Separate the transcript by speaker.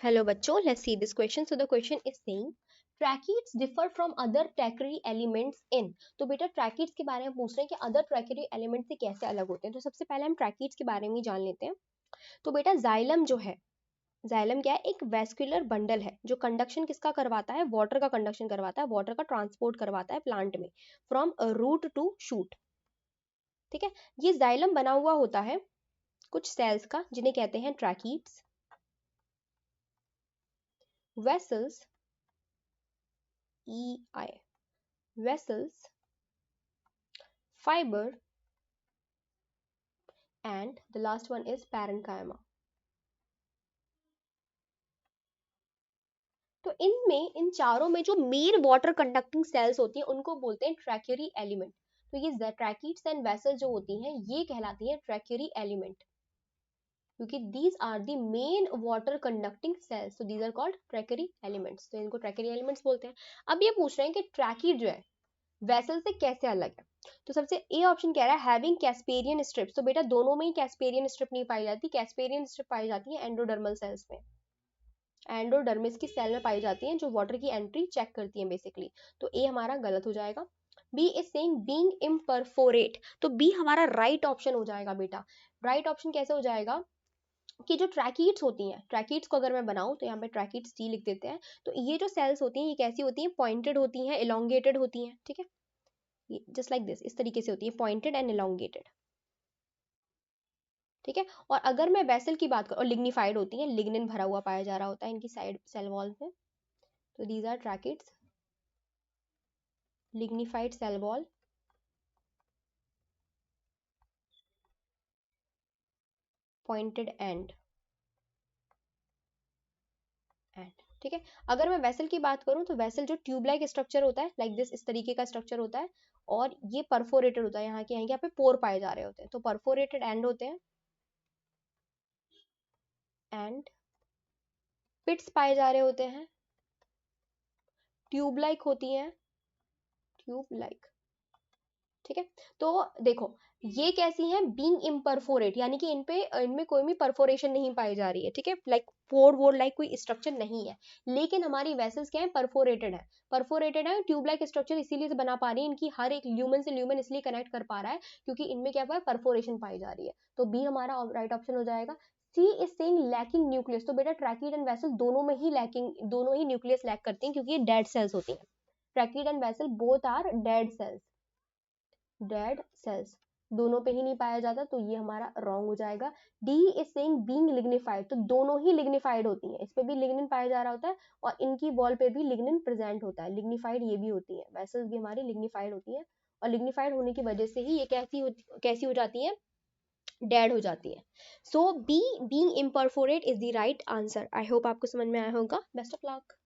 Speaker 1: Hello बच्चों, let's see this question. So the question is saying tracheids differ from other tertiary elements in. तो बेटा tracheids के बारे में पूछ रहे हैं कि other tertiary elements से कैसे अलग होते हैं. तो सबसे पहले हम tracheids के बारे में ही जान लेते हैं. तो बेटा जाइलम जो है, जाइलम क्या है? एक वेस्कुलर बंडल है जो कंडक्शन किसका करवाता है? वाटर का कंडक्शन करवाता है, वाटर का ट्रांसपोर्ट करवाता है प्लांट में फ्रॉम रूट टू शूट. ठीक है, ये जाइलम बना हुआ होता है कुछ सेल्स का जिन्हें कहते हैं tracheids. Vessels, EI, vessels, fiber, and the last one is parenchyma. तो इनमें, इन चारों में जो मेन वाटर कंडक्टिंग सेल्स होती हैं उनको बोलते हैं ट्रैक्यूरी एलिमेंट. तो ये ट्रैकीड्स एंड वेसल जो होती हैं ये कहलाती हैं ट्रैक्यूरी एलिमेंट, क्योंकि these are the main water conducting cells. तो these are called tracheary elements. तो इनको ट्रैक्यूरी एलिमेंट्स बोलते हैं. अब ये पूछ रहे हैं कि ट्रैकीड जो है वेसल से कैसे अलग है. तो सबसे ए ऑप्शन कह रहा है हैविंग कैस्पेरियन स्ट्रिप्स. तो बेटा दोनों में ही कैस्पेरियन स्ट्रिप नहीं पाई जाती. कैस्पेरियन स्ट्रिप पाई जाती है एंडोडर्मल सेल्स में, एंडोडर्मिस की सेल में पाई जाती हैं जो वाटर की एंट्री चेक करती हैं बेसिकली. तो ए हमारा गलत हो जाएगा. B is saying being imperforate. तो बी हमारा राइट ऑप्शन हो जाएगा बेटा. राइट ऑप्शन कैसे हो जाएगा कि जो ट्रैकीड्स होती हैं, ट्रैकीड्स को अगर मैं बनाऊं तो यहाँ पे ट्रैकीड्स टी लिख देते हैं. तो ये जो सेल्स होती हैं ये कैसी होती हैं? पॉइंटेड होती हैं, इलोंगेटेड होती हैं. ठीक है, जस्ट लाइक दिस, इस तरीके से होती है, पॉइंटेड एंड इलोंगेटेड. ठीक है, और अगर मैं वेसल की बात करूँ, और लिग्निफाइड होती हैं, लिग्निन भरा हुआ पाया जा रहा होता है इनकी साइड सेल वॉल में. तो these are tracheids, lignified cell wall, pointed end. ठीक है, अगर मैं वेसल की बात करूं तो वेसल जो ट्यूब लाइक स्ट्रक्चर होता है, लाइक दिस, इस तरीके का स्ट्रक्चर होता है, और ये परफोरेटेड होता है. यहाँ पे पोर पाए जा रहे होते हैं, तो परफोरेटेड एंड होते हैं, एंड पिट्स पाए जा रहे होते हैं, ट्यूब लाइक होती हैं, ट्यूब लाइक. ठीक है, तो देखो ये कैसी हैं? बीइंग इम्परफोरेट, यानी कि इनमें कोई भी परफोरेशन नहीं पाई जा रही है. ठीक है, लाइक पोर वोर लाइक कोई स्ट्रक्चर नहीं है. लेकिन हमारी वेसल्स क्या है? परफोरेटेड है. परफोरेटेड है, ट्यूब लाइक स्ट्रक्चर इसीलिए से बना पा रही है, इनकी हर एक ल्यूमन से ल्यूमन इसलिए कनेक्ट कर पा रहा है क्योंकि इनमें क्या हुआ है? परफोरेशन पाई जा रही है. तो बी हमारा राइट ऑप्शन हो जाएगा. सी इज सेइंग लैकिंग न्यूक्लियस. तो बेटा ट्रैकीड एंड वेसल दोनों में ही लैकिंग, दोनों ही न्यूक्लियस लैक करती हैं क्योंकि ये डेड सेल्स होती हैं. Tracheid and vessel both are dead cells, dead cells, दोनों पे ही नहीं पाया जाता. तो ये हमारा रॉन्ग हो जाएगा. D is saying being lignified. तो दोनों ही लिग्निफाइड होती हैं, इस पे भी लिग्निन पाया जा रहा होता है और इनकी वॉल पे भी लिग्निन प्रेजेंट होता है. लिग्निफाइड ये भी होती है, वेसल्स भी हमारी लिग्निफाइड होती है, और लिग्निफाइड होने की वजह से ही ये कैसी हो जाती है? डेड हो जाती है. So B being imperforate is the right answer. I hope आपको समझ में आया होगा. Best of luck.